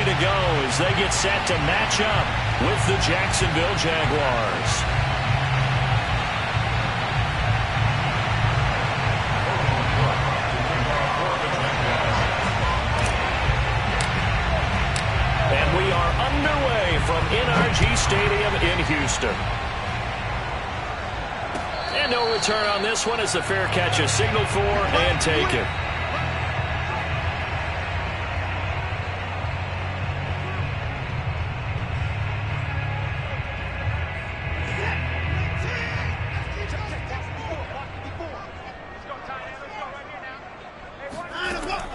to go as they get set to match up with the Jacksonville Jaguars. And we are underway from NRG Stadium in Houston. And no return on this one as the fair catch is signaled for and taken.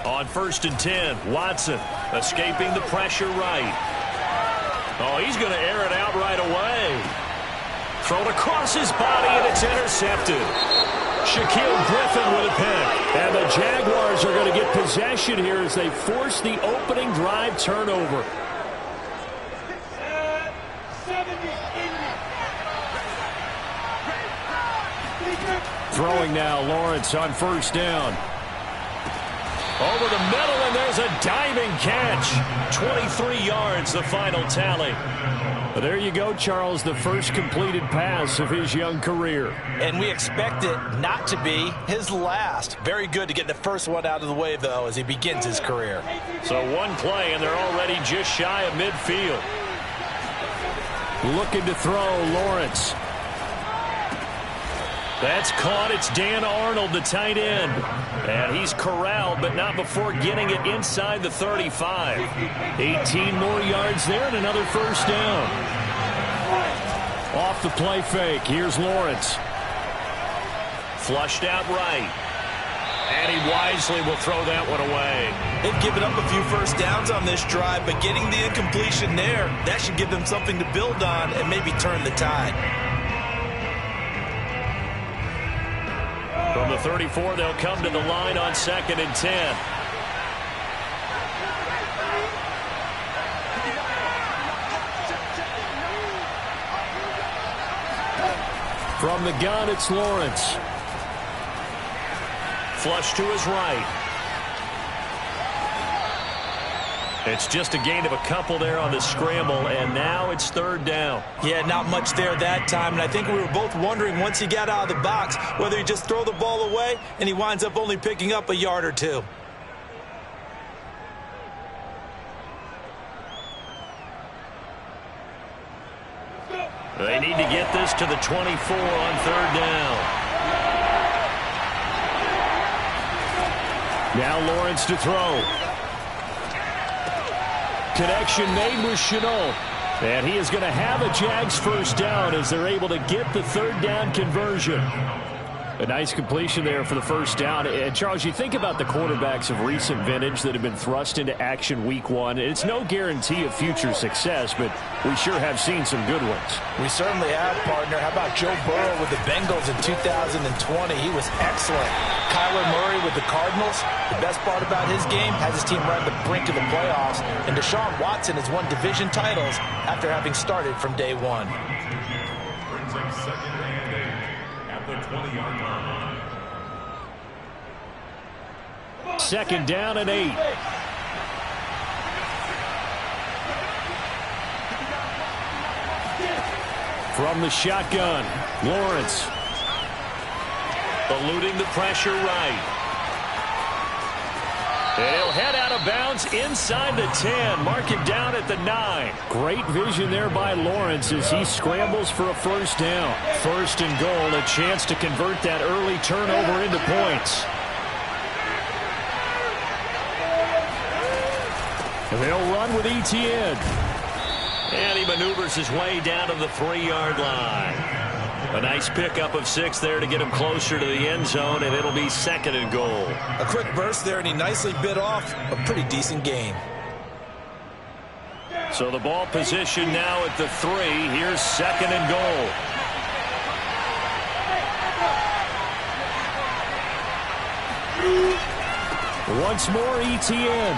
On 1st and 10, Watson escaping the pressure right. Oh, he's going to air it out right away. Thrown across his body, and it's intercepted. Shaquill Griffin with a pick. And the Jaguars are going to get possession here as they force the opening drive turnover. Throwing now, Lawrence on 1st down. Over the middle, and there's a diving catch. 23 yards, the final tally. Well, there you go, Charles, the first completed pass of his young career. And we expect it not to be his last. Very good to get the first one out of the way, though, as he begins his career. So one play, and they're already just shy of midfield. Looking to throw, Lawrence. That's caught. It's Dan Arnold, the tight end. And he's corralled, but not before getting it inside the 35. 18 more yards there and another 1st down. Off the play fake. Here's Lawrence. Flushed out right. And he wisely will throw that one away. They've given up a few 1st downs on this drive, but getting the incompletion there, that should give them something to build on and maybe turn the tide. From the 34, they'll come to the line on 2nd and 10. From the gun, it's Lawrence. Flush to his right. It's just a gain of a couple there on the scramble, and now it's 3rd down. Yeah, not much there that time, and I think we were both wondering once he got out of the box whether he just throw the ball away, and he winds up only picking up a yard or two. They need to get this to the 24 on 3rd down. Now Lawrence to throw. Connection made with Shenault. And he is going to have a Jags 1st down as they're able to get the 3rd down conversion. A nice completion there for the 1st down. And Charles, you think about the quarterbacks of recent vintage that have been thrust into action week 1. It's no guarantee of future success, but we sure have seen some good ones. We certainly have, partner. How about Joe Burrow with the Bengals in 2020? He was excellent. Kyler Murray with the Cardinals. The best part about his game has his team right on the brink of the playoffs. And Deshaun Watson has won division titles after having started from day 1. Brings up 2nd and 8 at the 20-yard line. 2nd down and 8. From the shotgun, Lawrence. Eluding the pressure right. He'll head out of bounds inside the 10. Mark him down at the 9. Great vision there by Lawrence as he scrambles for a 1st down. 1st and goal, a chance to convert that early turnover into points. They'll run with Etienne. And he maneuvers his way down to the 3-yard line. A nice pickup of 6 there to get him closer to the end zone, and it'll be 2nd and goal. A quick burst there, and he nicely bit off a pretty decent gain. So the ball position now at the 3. Here's 2nd and goal. Once more, Etienne.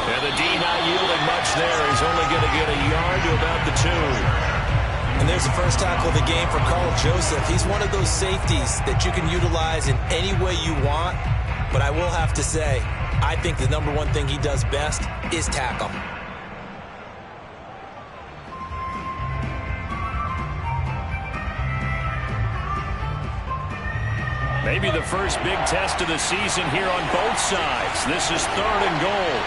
And the D not yielding much there. He's only going to get a yard to about the 2. And there's the first tackle of the game for Carl Joseph. He's one of those safeties that you can utilize in any way you want. But I will have to say, I think the #1 thing he does best is tackle. Maybe the first big test of the season here on both sides. This is 3rd and goal.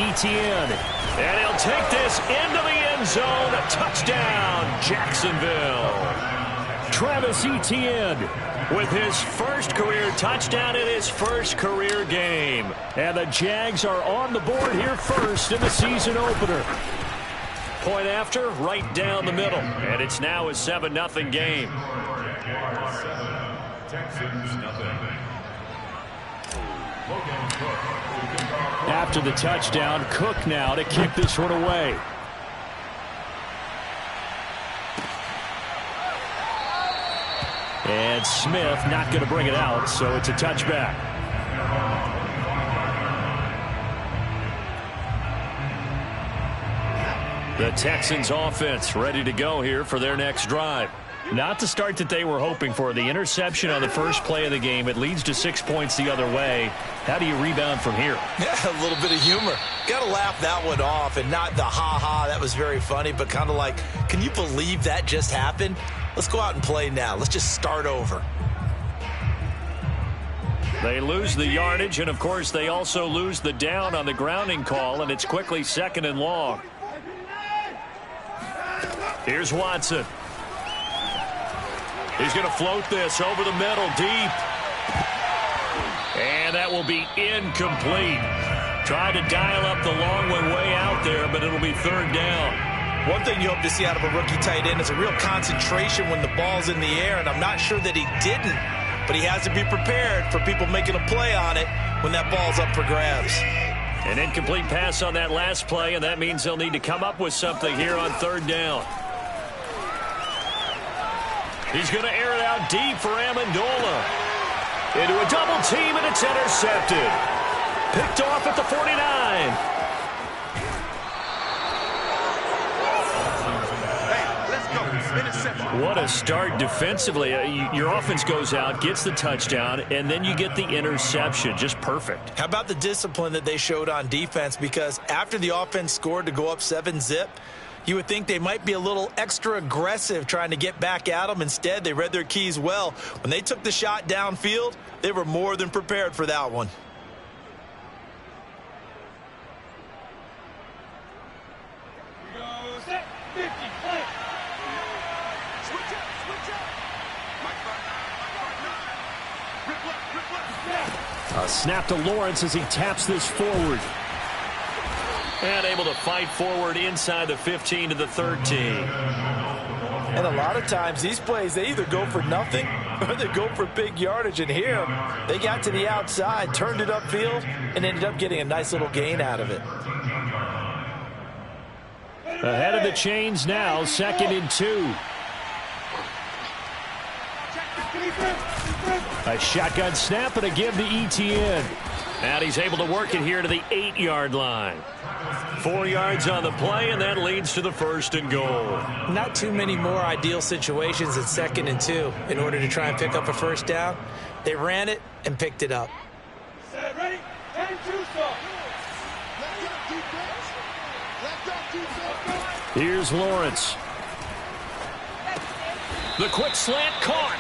Etienne. And he'll take this into the end zone. A touchdown, Jacksonville. Travis Etienne with his first career touchdown in his first career game. And the Jags are on the board here first in the season opener. Point after, right down the middle. And it's now a 7-0 game. Texans nothing. After the touchdown, Cook now to kick this one away. And Smith not going to bring it out, so it's a touchback. The Texans offense ready to go here for their next drive. Not the start that they were hoping for. The interception on the first play of the game. It leads to 6 points the other way. How do you rebound from here? Yeah, a little bit of humor. Got to laugh that one off, and not the ha-ha, that was very funny, but kind of like, can you believe that just happened? Let's go out and play now. Let's just start over. They lose the yardage, and, of course, they also lose the down on the grounding call, and it's quickly 2nd and long. Here's Watson. He's going to float this over the middle, deep. And that will be incomplete. Tried to dial up the long one way out there, but it'll be 3rd down. One thing you hope to see out of a rookie tight end is a real concentration when the ball's in the air, and I'm not sure that he didn't, but he has to be prepared for people making a play on it when that ball's up for grabs. An incomplete pass on that last play, and that means they'll need to come up with something here on 3rd down. He's going to air it out deep for Amendola. Into a double team, and it's intercepted. Picked off at the 49. What a start defensively. Your offense goes out, gets the touchdown, and then you get the interception. Just perfect. How about the discipline that they showed on defense? Because after the offense scored to go up 7-zip, you would think they might be a little extra aggressive trying to get back at them. Instead, they read their keys well. When they took the shot downfield, they were more than prepared for that one. A snap to Lawrence as he taps this forward. And able to fight forward inside the 15 to the 13. And a lot of times these plays, they either go for nothing or they go for big yardage. And here, they got to the outside, turned it upfield, and ended up getting a nice little gain out of it. Ahead of the chains now, 2nd and 2. A shotgun snap and a give to Etienne. And he's able to work it here to the 8-yard line. 4 yards on the play, and that leads to the 1st and goal. Not too many more ideal situations at 2nd and 2 in order to try and pick up a 1st down. They ran it and picked it up. Ready? And Here's Lawrence. The quick slant caught.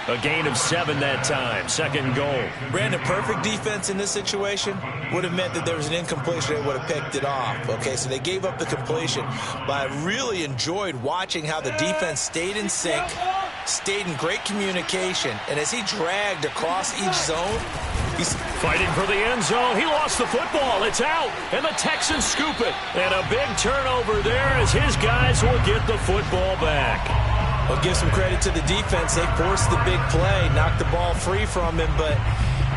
A gain of 7 that time. 2nd goal. Brandon, perfect defense in this situation would have meant that there was an incompletion. They would have picked it off. Okay, so they gave up the completion. But I really enjoyed watching how the defense stayed in sync, stayed in great communication, and as he dragged across each zone, he's fighting for the end zone. He lost the football. It's out, and the Texans scoop it. And a big turnover there as his guys will get the football back. Well, give some credit to the defense. They forced the big play, knocked the ball free from him, but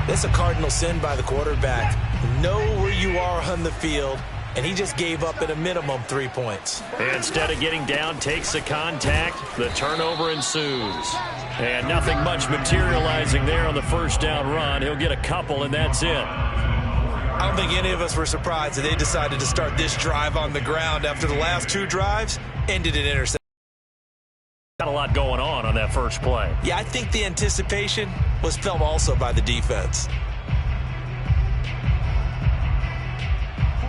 it's a cardinal sin by the quarterback. Know where you are on the field, and he just gave up at a minimum 3 points. Instead of getting down, takes the contact. The turnover ensues. And nothing much materializing there on the 1st down run. He'll get a couple, and that's it. I don't think any of us were surprised that they decided to start this drive on the ground after the last 2 drives ended in interception. Got a lot going on that first play. Yeah, I think the anticipation was felt also by the defense.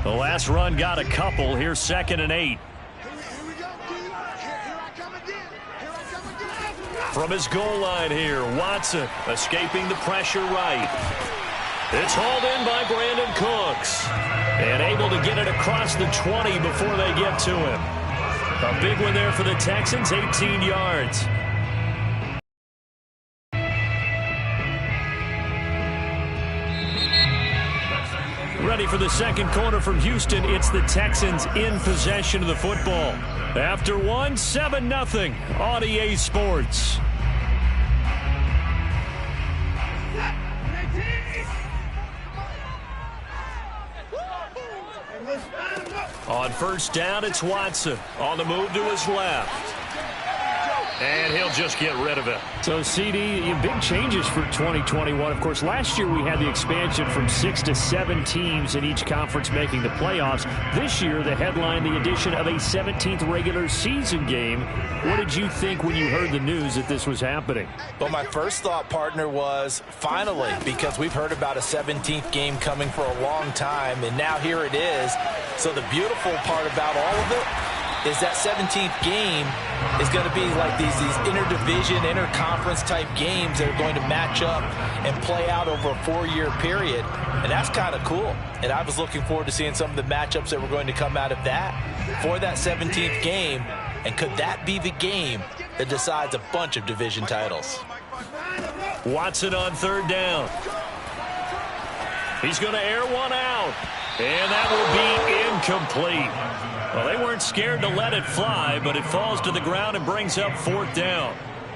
The last run got a couple. Here's 2nd and 8. from his goal line here. Watson escaping the pressure right. It's hauled in by Brandon Cooks. And able to get it across the 20 before they get to him. A big one there for the Texans, 18 yards. Ready for the second quarter from Houston. It's the Texans in possession of the football. After one, 7-0 on EA Sports. On first down, it's Watson on the move to his left. And he'll just get rid of it. So, CD, big changes for 2021. Of course, last year we had the expansion from 6 to 7 teams in each conference making the playoffs. This year, the headline, the addition of a 17th regular season game. What did you think when you heard the news that this was happening? Well, my first thought, partner, was finally, because we've heard about a 17th game coming for a long time, and now here it is. So the beautiful part about all of it is that 17th game is going to be like these interdivision, interconference type games that are going to match up and play out over a 4-year period. And that's kind of cool. And I was looking forward to seeing some of the matchups that were going to come out of that for that 17th game. And could that be the game that decides a bunch of division titles? Watson on third down. He's going to air one out. And that will be incomplete. Well, they weren't scared to let it fly, but it falls to the ground and brings up fourth down.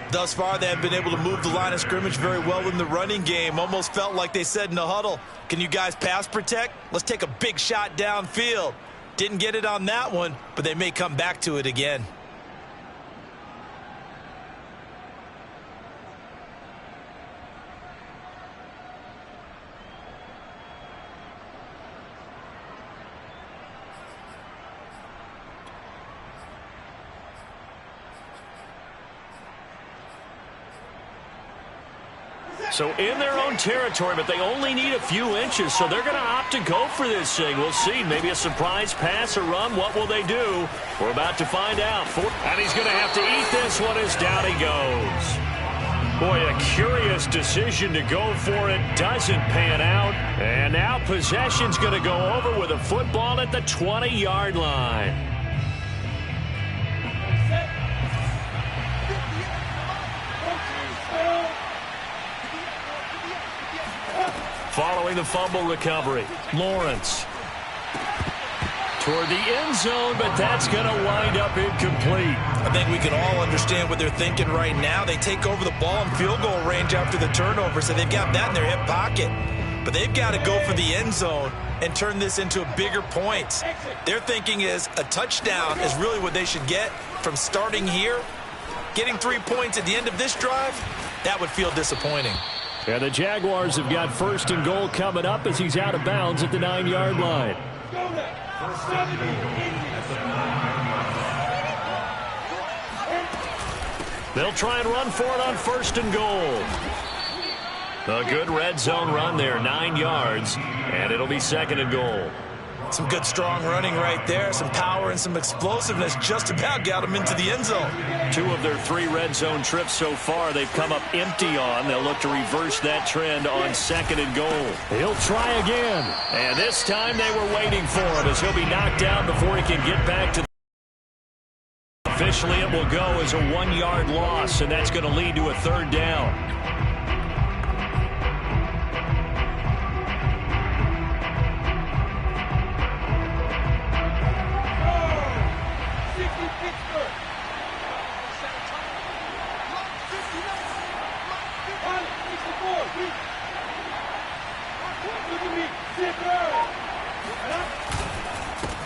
Thus far, they have been able to move the line of scrimmage very well in the running game. Almost felt like they said in the huddle, can you guys pass protect? Let's take a big shot downfield. Didn't get it on that one, but they may come back to it again. So in their own territory, but they only need a few inches, so they're going to opt to go for this thing. We'll see. Maybe a surprise pass or run. What will they do? We're about to find out. And he's going to have to eat this one as down he goes. Boy, a curious decision to go for it. Doesn't pan out. And now possession's going to go over with a football at the 20-yard line. Following the fumble recovery, Lawrence toward the end zone, but that's going to wind up incomplete. I think we can all understand what they're thinking right now. They take over the ball in field goal range after the turnover, so they've got that in their hip pocket. But they've got to go for the end zone and turn this into bigger points. Their thinking is a touchdown is really what they should get from starting here. Getting 3 points at the end of this drive, that would feel disappointing. And the Jaguars have got first and goal coming up as he's out of bounds at the 9-yard line. They'll try and run for it on first and goal. A good red zone run there, 9 yards, and it'll be second and goal. Some good strong running right there, some power and some explosiveness just about got them into the end zone. 2 of their 3 red zone trips so far they've come up empty on. They'll look to reverse that trend on second and goal. He'll try again. And this time they were waiting for him as he'll be knocked down before he can get back to the... Officially it will go as a 1-yard loss, and that's going to lead to a third down.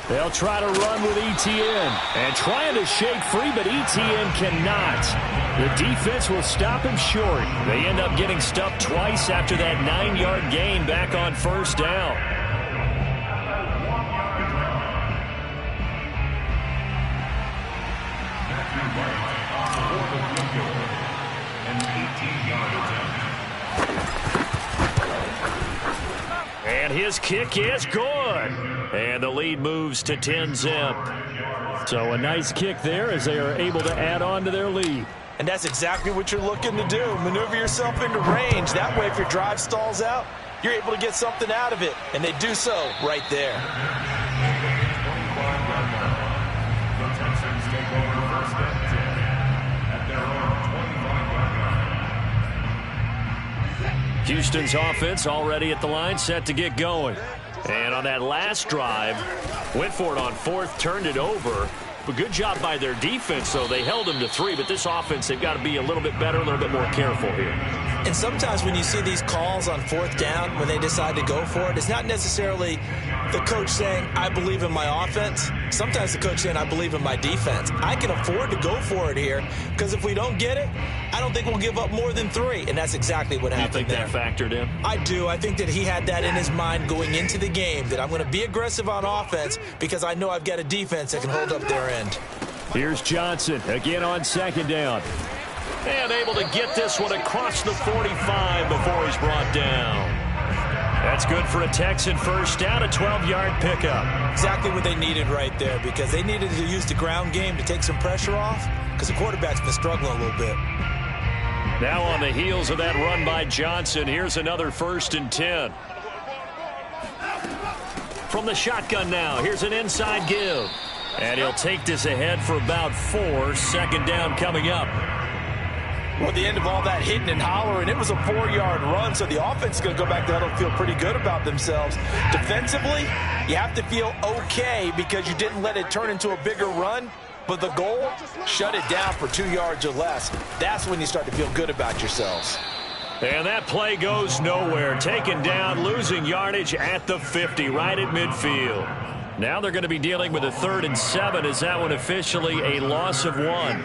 They'll try to run with Etienne. And trying to shake free, but Etienne cannot. The defense will stop him short. They end up getting stuffed twice after that 9-yard gain back on first down. And his kick is good. And the lead moves to 10-zip. So a nice kick there as they are able to add on to their lead. And that's exactly what you're looking to do. Maneuver yourself into range. That way, if your drive stalls out, you're able to get something out of it. And they do so right there. The Texans take over first and 10 at their own 25-yard line. Houston's offense already at the line, set to get going. And on that last drive, went for it on fourth, turned it over. But good job by their defense, though. They held them to 3, but this offense, they've got to be a little bit better, a little bit more careful here. And sometimes when you see these calls on fourth down, when they decide to go for it, it's not necessarily the coach saying, I believe in my offense. Sometimes the coach saying, I believe in my defense. I can afford to go for it here because if we don't get it, I don't think we'll give up more than 3. And that's exactly what happened there. You think that factored in? I do. I think that he had that in his mind going into the game, that I'm going to be aggressive on offense because I know I've got a defense that can hold up their end. Here's Johnson again on second down. And able to get this one across the 45 before he's brought down. That's good for a Texan first down, a 12-yard pickup. Exactly what they needed right there because they needed to use the ground game to take some pressure off because the quarterback's been struggling a little bit. Now on the heels of that run by Johnson, here's another 1st and 10. From the shotgun now, here's an inside give. And he'll take this ahead for about 4. Second down coming up. Well, at the end of all that hitting and hollering, it was a 4-yard run, so the offense is going to go back to huddle and feel pretty good about themselves. Defensively, you have to feel okay because you didn't let it turn into a bigger run, but the goal, shut it down for 2 yards or less. That's when you start to feel good about yourselves. And that play goes nowhere. Taken down, losing yardage at the 50, right at midfield. Now they're going to be dealing with a 3rd and 7. Is that one officially a loss of 1?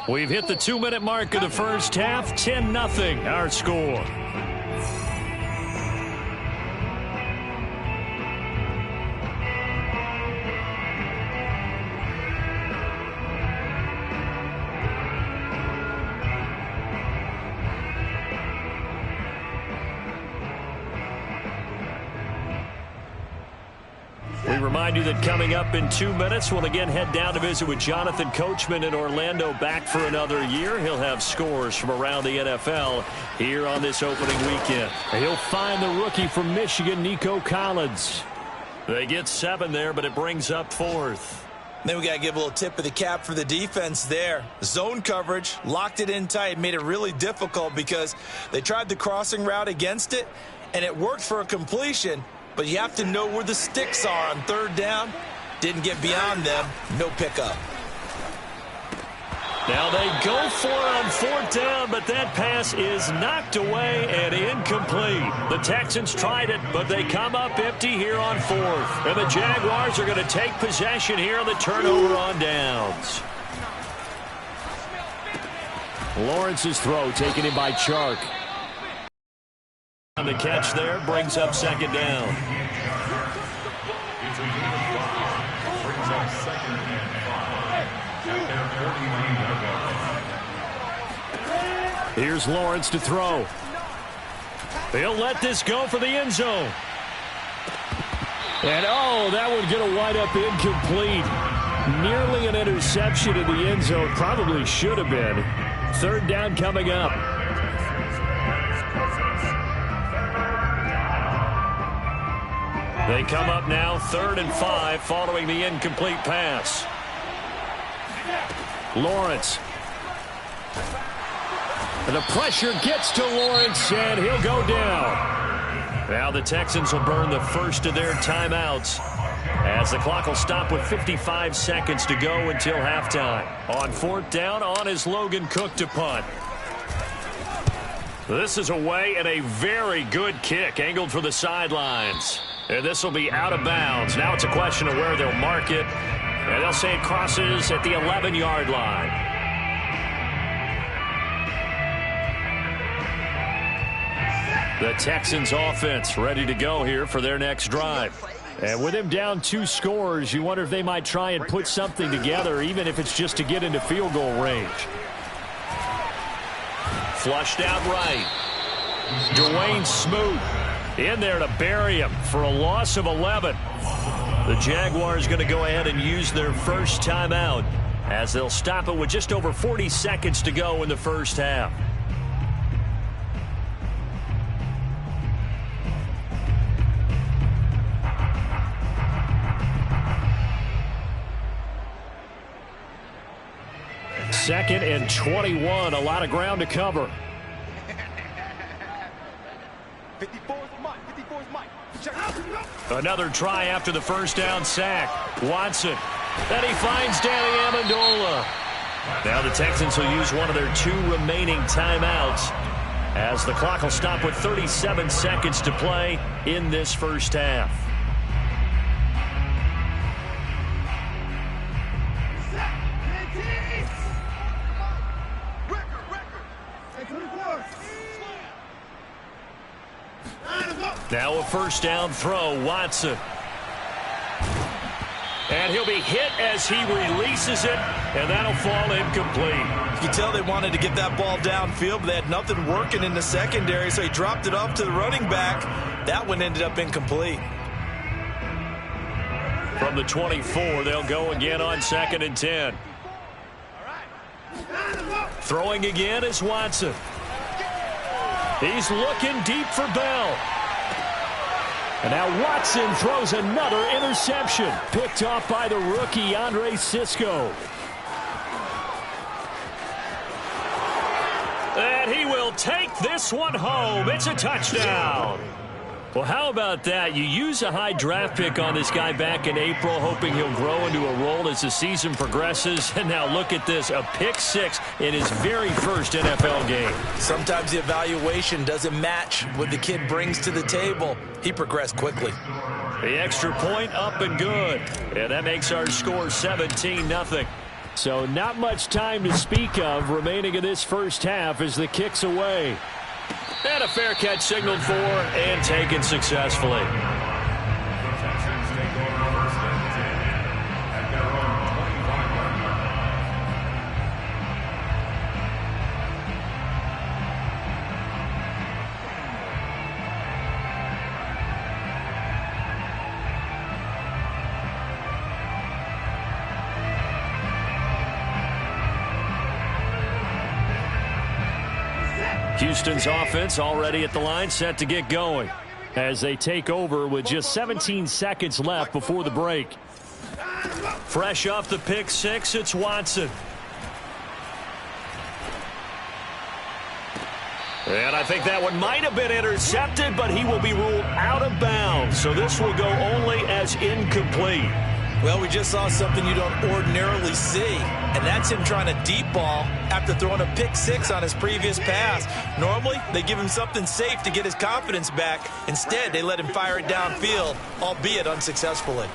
We've hit the 2-minute mark of the first half. 10-0 our score. We remind you that coming up in 2 minutes, we'll again head down to visit with Jonathan Coachman in Orlando, back for another year. He'll have scores from around the NFL here on this opening weekend. He'll find the rookie from Michigan, Nico Collins. They get 7 there, but it brings up 4th. Then we got to give a little tip of the cap for the defense there. Zone coverage, locked it in tight, made it really difficult because they tried the crossing route against it, and it worked for a completion. But you have to know where the sticks are on 3rd down. Didn't get beyond them. No pickup. Now they go for it on 4th down, but that pass is knocked away and incomplete. The Texans tried it, but they come up empty here on 4th. And the Jaguars are going to take possession here on the turnover on downs. Lawrence's throw taken in by Chark. The catch there brings up 2nd down. It's a gain of 5. Brings up 2nd and 5 at their 49-yard line. Here's Lawrence to throw. They'll let this go for the end zone. And oh, that one's going to wind up incomplete. Nearly an interception in the end zone. Probably should have been. 3rd down coming up. They come up now 3rd and 5 following the incomplete pass. Lawrence. And the pressure gets to Lawrence, and he'll go down. Now the Texans will burn the first of their timeouts as the clock will stop with 55 seconds to go until halftime. On 4th down, on is Logan Cook to punt. This is away and a very good kick angled for the sidelines. And this will be out of bounds. Now it's a question of where they'll mark it. And they'll say it crosses at the 11-yard line. The Texans offense ready to go here for their next drive. And with him down 2 scores, you wonder if they might try and put something together, even if it's just to get into field goal range. Flushed out right. Dwayne Smoot In there to bury him for a loss of 11. The Jaguars going to go ahead and use their first timeout as they'll stop it with just over 40 seconds to go in the first half. Second and 21, a lot of ground to cover. 54 is Mike. 54 is Mike. Check. Another try after the first down sack. Watson. Then he finds Danny Amendola. Now the Texans will use one of their 2 remaining timeouts as the clock will stop with 37 seconds to play in this first half. Now a first down throw, Watson. And he'll be hit as he releases it, and that'll fall incomplete. You can tell they wanted to get that ball downfield, but they had nothing working in the secondary, so he dropped it off to the running back. That one ended up incomplete. From the 24, they'll go again on 2nd and 10. Throwing again is Watson. He's looking deep for Bell. And now Watson throws another interception. Picked off by the rookie, Andre Cisco. And he will take this one home. It's a touchdown. Well, how about that? You use a high draft pick on this guy back in April, hoping he'll grow into a role as the season progresses. And now look at this, a pick 6 in his very first NFL game. Sometimes the evaluation doesn't match what the kid brings to the table. He progressed quickly. The extra point up and good. And that makes our score 17-0. So not much time to speak of remaining in this first half as the kick's away. And a fair catch signaled for and taken successfully. Texans take over first and 10 at their own 25-yard line. Houston's offense already at the line, set to get going as they take over with just 17 seconds left before the break. Fresh off the pick 6, it's Watson. And I think that one might have been intercepted, but he will be ruled out of bounds. So this will go only as incomplete. Well, we just saw something you don't ordinarily see, and that's him trying to deep ball after throwing a pick 6 on his previous pass. Normally, they give him something safe to get his confidence back. Instead, they let him fire it downfield, albeit unsuccessfully.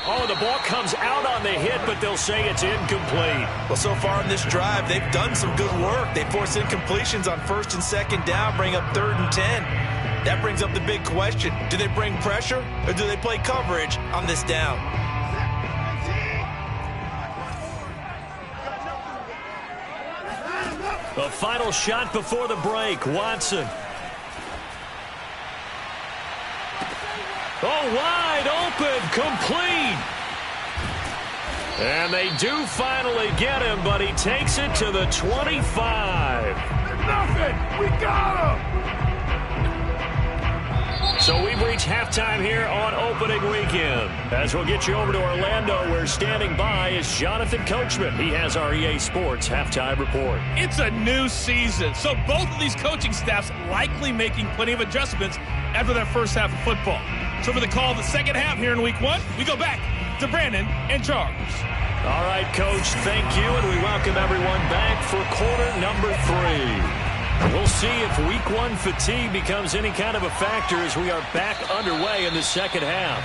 Oh, the ball comes out on the hit, but they'll say it's incomplete. Well, so far in this drive, they've done some good work. They force incompletions on 1st and 2nd down, bring up 3rd and 10. That brings up the big question. Do they bring pressure or do they play coverage on this down? The final shot before the break, Watson. Oh, wide open, complete. And they do finally get him, but he takes it to the 25. Nothing. We got him. So we've reached halftime here on opening weekend. As we'll get you over to Orlando, where standing by is Jonathan Coachman. He has our EA Sports halftime report. It's a new season, so both of these coaching staffs likely making plenty of adjustments after that first half of football. So for the call of the second half here in week 1, we go back to Brandon and Charles. All right, Coach, thank you, and we welcome everyone back for quarter number 3. We'll see if week 1 fatigue becomes any kind of a factor as we are back underway in the second half.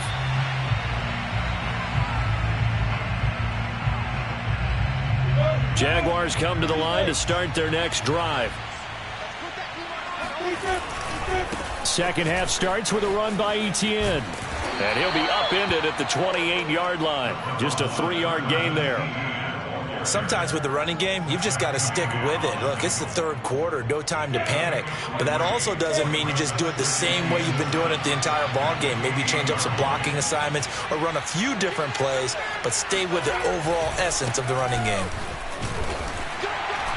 Jaguars come to the line to start their next drive. Second half starts with a run by Etienne. And he'll be upended at the 28-yard line. Just a 3-yard gain there. Sometimes with the running game, you've just got to stick with it. Look, it's the third quarter, no time to panic. But that also doesn't mean you just do it the same way you've been doing it the entire ball game. Maybe change up some blocking assignments or run a few different plays, but stay with the overall essence of the running game.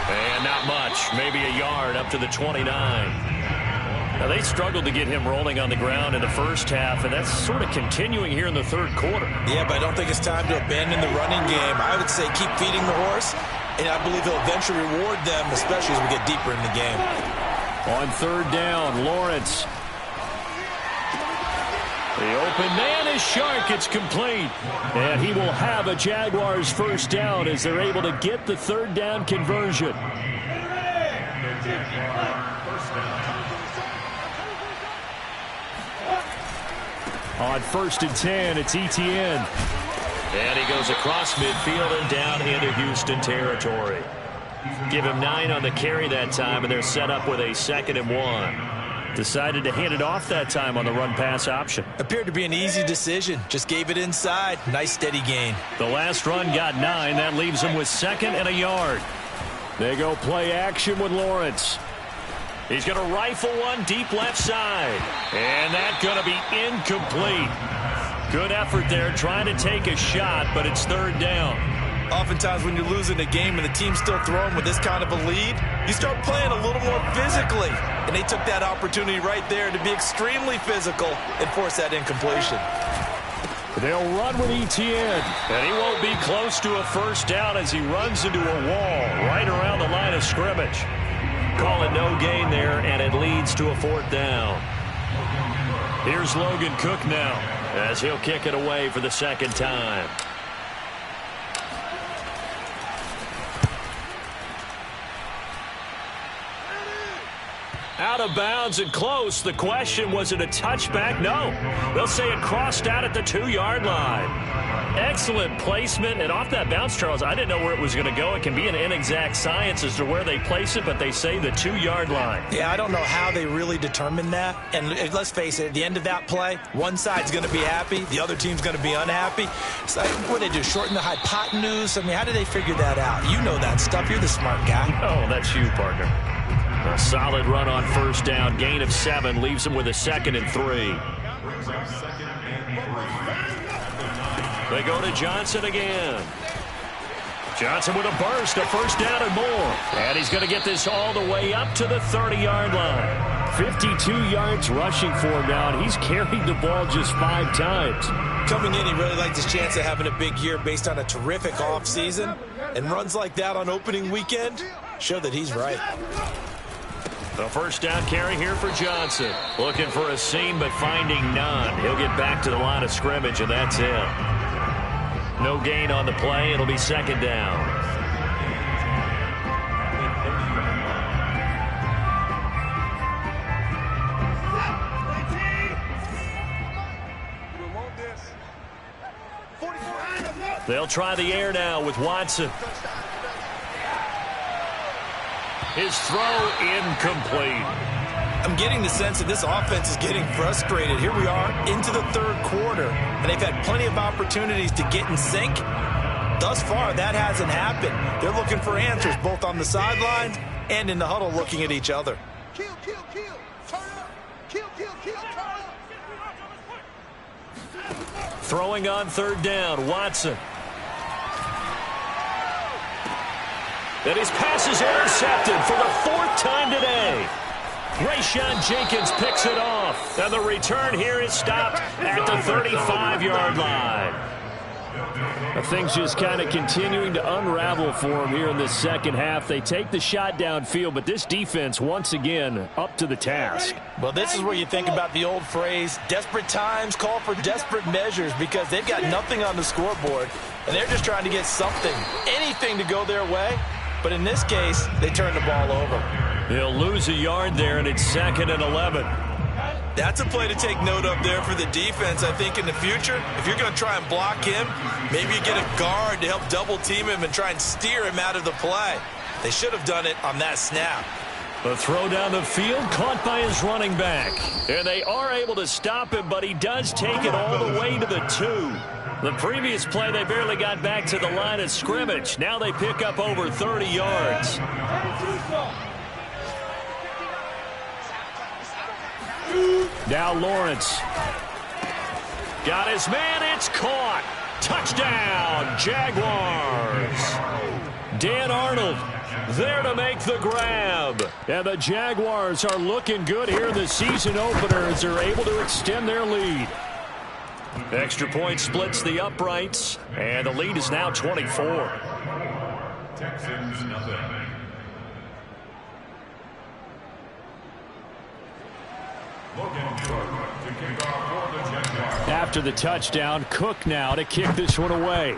And not much, maybe a yard up to the 29. Now, they struggled to get him rolling on the ground in the first half, and that's sort of continuing here in the third quarter. Yeah, but I don't think it's time to abandon the running game. I would say keep feeding the horse, and I believe he'll eventually reward them, especially as we get deeper in the game. On third down, Lawrence. The open man is Shark. It's complete. And he will have a Jaguars first down as they're able to get the third down conversion. On 1st and 10, it's Etienne. And he goes across midfield and down into Houston territory. Give him 9 on the carry that time, and they're set up with a 2nd and 1. Decided to hand it off that time on the run-pass option. Appeared to be an easy decision. Just gave it inside. Nice steady gain. The last run got 9. That leaves him with 2nd and a yard. They go play action with Lawrence. He's going to rifle one deep left side. And that's going to be incomplete. Good effort there trying to take a shot, but it's third down. Oftentimes when you're losing a game and the team's still throwing with this kind of a lead, you start playing a little more physically. And they took that opportunity right there to be extremely physical and force that incompletion. They'll run with Etienne. And he won't be close to a first down as he runs into a wall right around the line of scrimmage. Call it no gain there, and it leads to a 4th down. Here's Logan Cook now as he'll kick it away for the 2nd time. Out of bounds and close. The question, was it a touchback? No. They'll say it crossed out at the 2-yard line. Excellent placement, and off that bounce, Charles, I didn't know where it was going to go. It can be an inexact science as to where they place it, but they say the 2-yard line. Yeah, I don't know how they really determined that. And let's face it, at the end of that play, one side's going to be happy, the other team's going to be unhappy. It's like, what do they do, shorten the hypotenuse? I mean, how do they figure that out? You know that stuff. You're the smart guy. Oh, that's you, partner. A solid run on first down. Gain of 7 leaves him with a 2nd and 3. They go to Johnson again. Johnson with a burst, a first down and more. And he's going to get this all the way up to the 30-yard line. 52 yards rushing for him now, and he's carried the ball just 5 times. Coming in, he really liked his chance of having a big year based on a terrific offseason. And runs like that on opening weekend show that he's right. The first down carry here for Johnson. Looking for a seam, but finding none. He'll get back to the line of scrimmage, and that's it. No gain on the play. It'll be 2nd down. They'll try the air now with Watson. His throw incomplete. I'm getting the sense that this offense is getting frustrated. Here we are into the third quarter, and they've had plenty of opportunities to get in sync. Thus far, that hasn't happened. They're looking for answers both on the sidelines and in the huddle looking at each other. Kill, kill, kill. Turn up. Kill, kill, kill. Turn up. Throwing on third down, Watson. And his pass is intercepted for the 4th time today. Rayshawn Jenkins picks it off. And the return here is stopped at the 35-yard line. Things just kind of continuing to unravel for him here in this second half. They take the shot downfield, but this defense, once again, up to the task. Well, this is where you think about the old phrase, desperate times call for desperate measures, because they've got nothing on the scoreboard, and they're just trying to get something, anything to go their way. But in this case, they turn the ball over. He'll lose a yard there, and it's 2nd and 11. That's a play to take note of there for the defense, I think, in the future. If you're going to try and block him, maybe you get a guard to help double-team him and try and steer him out of the play. They should have done it on that snap. The throw down the field caught by his running back. And they are able to stop him, but he does take it all the way to the 2. The previous play, they barely got back to the line of scrimmage. Now they pick up over 30 yards. Now Lawrence. Got his man. It's caught. Touchdown, Jaguars. Dan Arnold there to make the grab. And the Jaguars are looking good here in the season opener as they're able to extend their lead. Extra point splits the uprights, and the lead is now 24. Texans nothing. Logan Cook to kick off for the Jaguars. After the touchdown, Cook now to kick this one away.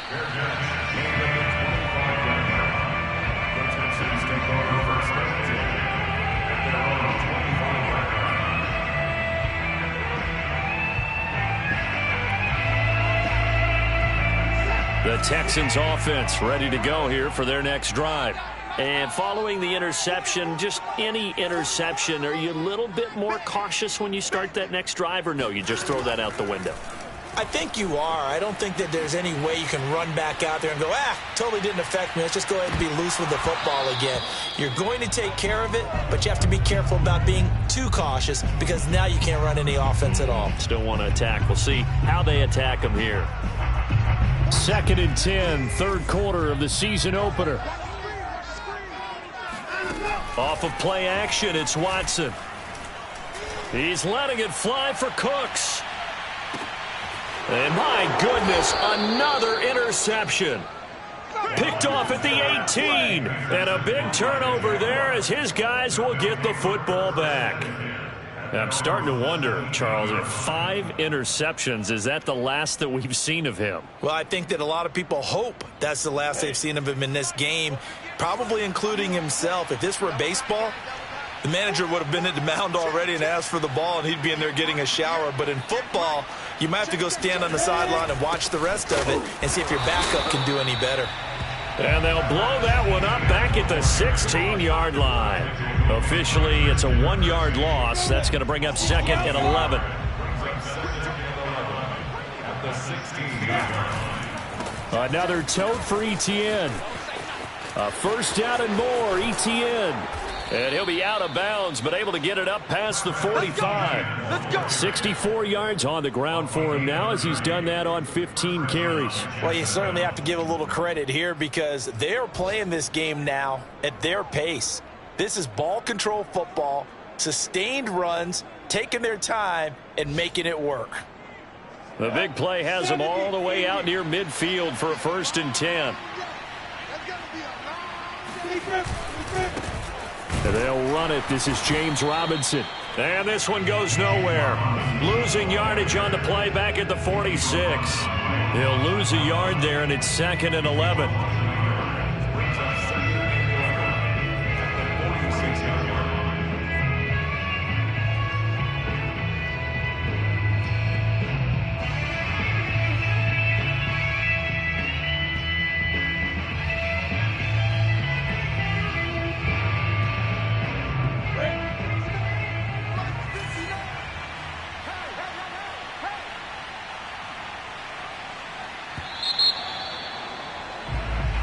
Fair catch. Gained at the 25-yard line. The Texans take over first and 10 at their own 25-yard line. The Texans offense ready to go here for their next drive. And following the interception, just any interception, are you a little bit more cautious when you start that next drive, or no, you just throw that out the window? I think you are. I don't think that there's any way you can run back out there and go, totally didn't affect me. Let's just go ahead and be loose with the football again. You're going to take care of it, but you have to be careful about being too cautious because now you can't run any offense at all. Still want to attack. We'll see how they attack them here. 2nd and 10, third quarter of the season opener. Off of play action, it's Watson. He's letting it fly for Cooks. And my goodness, another interception. Picked off at the 18. And a big turnover there as his guys will get the football back. I'm starting to wonder, Charles, if 5 interceptions, is that the last that we've seen of him? Well, I think that a lot of people hope that's the last they've seen of him in this game, probably including himself. If this were baseball, the manager would have been at the mound already and asked for the ball, and he'd be in there getting a shower. But in football, you might have to go stand on the sideline and watch the rest of it and see if your backup can do any better. And they'll blow that one up back at the 16-yard line. Officially, it's a 1-yard loss. That's going to bring up 2nd and 11. Another tote for Etienne. A first down and more, Etienne. And he'll be out of bounds, but able to get it up past the 45. Let's go. 64 yards on the ground for him now as he's done that on 15 carries. Well, you certainly have to give a little credit here because they're playing this game now at their pace. This is ball control football, sustained runs, taking their time, and making it work. The big play has them all the way out near midfield for a 1st and 10. And they'll run it. This is James Robinson. And this one goes nowhere. Losing yardage on the play back at the 46. He'll lose a yard there, and it's 2nd and 11.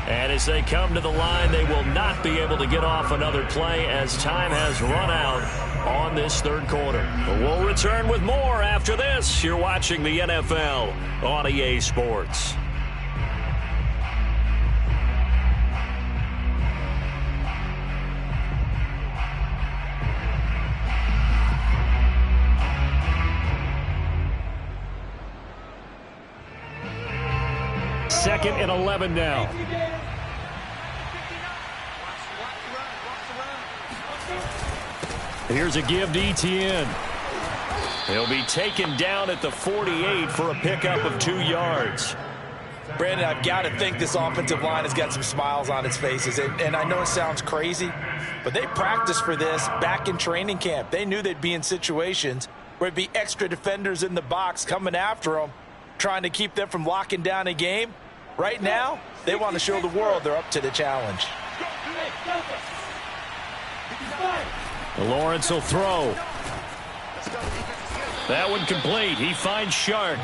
And as they come to the line, they will not be able to get off another play as time has run out on this third quarter. But we'll return with more after this. You're watching the NFL on EA Sports. Second and 11 now. Here's a give to Etienne. He'll be taken down at the 48 for a pickup of 2 yards. Brandon, I've got to think this offensive line has got some smiles on its faces. And I know it sounds crazy, but they practiced for this back in training camp. They knew they'd be in situations where there'd be extra defenders in the box coming after them, trying to keep them from locking down a game. Right now, they want to show the world they're up to the challenge. Lawrence will throw. That one complete. He finds Shark.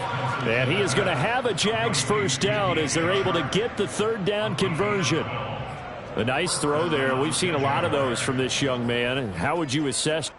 And he is going to have a Jags first down as they're able to get the third down conversion. A nice throw there. We've seen a lot of those from this young man. How would you assess